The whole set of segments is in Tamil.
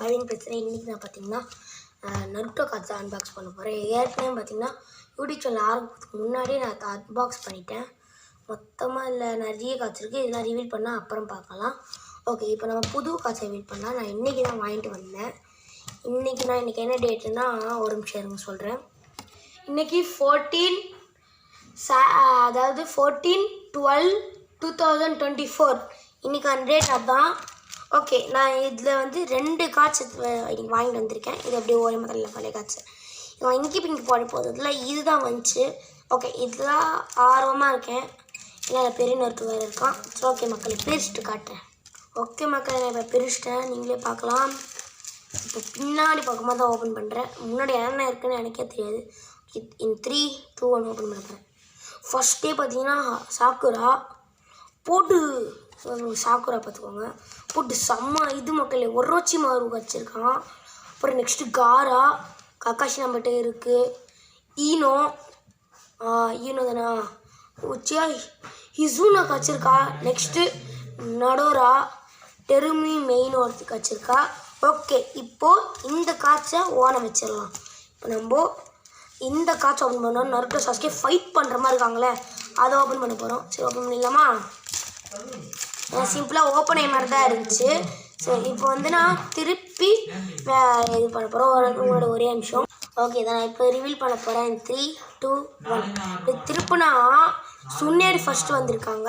பழனி பேசுகிறேன். இன்றைக்கி நான் பார்த்தீங்கன்னா நருட்டோ காட்சை அன்பாக்ஸ் பண்ண போகிறேன். ஏற்கனவே பார்த்தீங்கன்னா யூடியூப் சேனல் ஆரம்பிக்கிறதுக்கு முன்னாடி நான் அன்பாக்ஸ் பண்ணிட்டேன். மொத்தமாக இல்லை நிறைய காட்சி இருக்குது. இதெல்லாம் ரிவீல் பண்ணால் அப்புறம் பார்க்கலாம். ஓகே, இப்போ நம்ம புது காட்சை ரிவீல் பண்ணலாம். நான் இன்றைக்கி தான் வாங்கிட்டு வந்தேன். இன்றைக்கி என்ன டேட்டுன்னா ஒரு நிமிஷம் இருங்க சொல்கிறேன். இன்றைக்கி 14/12/2024 இன்றைக்கான டேட் அதுதான். ஓகே, நான் இதில் வந்து 2 காட்சி இன்றைக்கி வாங்கிட்டு வந்திருக்கேன். இது அப்படியே ஓரமாக தள்ள பழைய காட்சி. நான் இன்றைக்கி பிங்க் போட போகிறதுல இதுதான் வந்துச்சு. ஓகே, இதெல்லாம் ஆர்வமாக இருக்கேன். இல்லை பெரிய நருட்டு வேறு இருக்கான். ஸோ ஓகே மக்கள், பிரிச்சுட்டு காட்டுறேன். ஓகே மக்கள், நான் இப்போ பிரிச்சுட்டேன். நீங்களே பார்க்கலாம். இப்போ பின்னாடி பக்கமாக தான் ஓப்பன் பண்ணுறேன். முன்னாடி என்ன இருக்குன்னு எனக்கே தெரியாது. இன் 3, 2, 1 ஓப்பன் பண்ணுறேன். ஃபஸ்ட்டே பார்த்தீங்கன்னா சாக்குரா போட்டு சாக்குரா பார்த்துக்கோங்க. போட்டு செம்ம இது மக்களே ஒரோச்சி மாறு வச்சுருக்கான். அப்புறம் நெக்ஸ்ட்டு காரா கக்காஷி நம்மகிட்ட இருக்குது. ஈனோ தானே உச்சியா ஹிசூனா வச்சுருக்கா. நெக்ஸ்ட்டு நடோரா டெருமி மெயின் ஒருத்துக்கு வச்சுருக்கா. ஓகே, இப்போது இந்த காட்சை ஓனம் வச்சிடலாம். இப்போ நம்ம இந்த காட்சை ஓப்பன் பண்ணோம். நருட்டோ சாஸ்கே ஃபைட் பண்ணுற மாதிரி இருக்காங்களே, அதை ஓப்பன் பண்ண போகிறோம். சரி, ஓப்பன் பண்ணிடலாமா? சிம்பிளாக ஓப்பன் ஆகி மாதிரி தான் இருந்துச்சு. சரி, இப்போ வந்து நான் திருப்பி இது பண்ண போகிறோம். உங்களோட ஒரே நிமிஷம். ஓகே, இதை நான் இப்போ ரிவீல் பண்ண போகிறேன். 3, 2, 1 இப்போ திருப்பினா சுனேடு ஃபஸ்ட்டு வந்திருக்காங்க.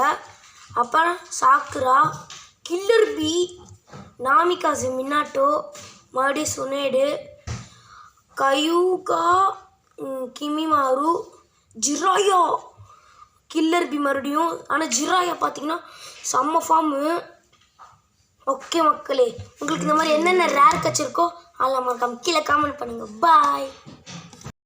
அப்புறம் சாக்குரா, கில்லர் பி, நாமிகாசு மினாட்டோ, மறுபடியும் சுனேடு, கயூகா, கிமிமாரு, ஜிராயா, கில்லர் பி மறுபடியும். ஆனால் ஜிராயா பார்த்தீங்கன்னா செம்ம ஃபார்மு. ஓகே மக்களே, உங்களுக்கு இந்த மாதிரி என்னென்ன ரேர் கட்சி இருக்கோ அதெல்லாம் மறக்காம கீழே காமெண்ட் பண்ணுங்கள். பாய்.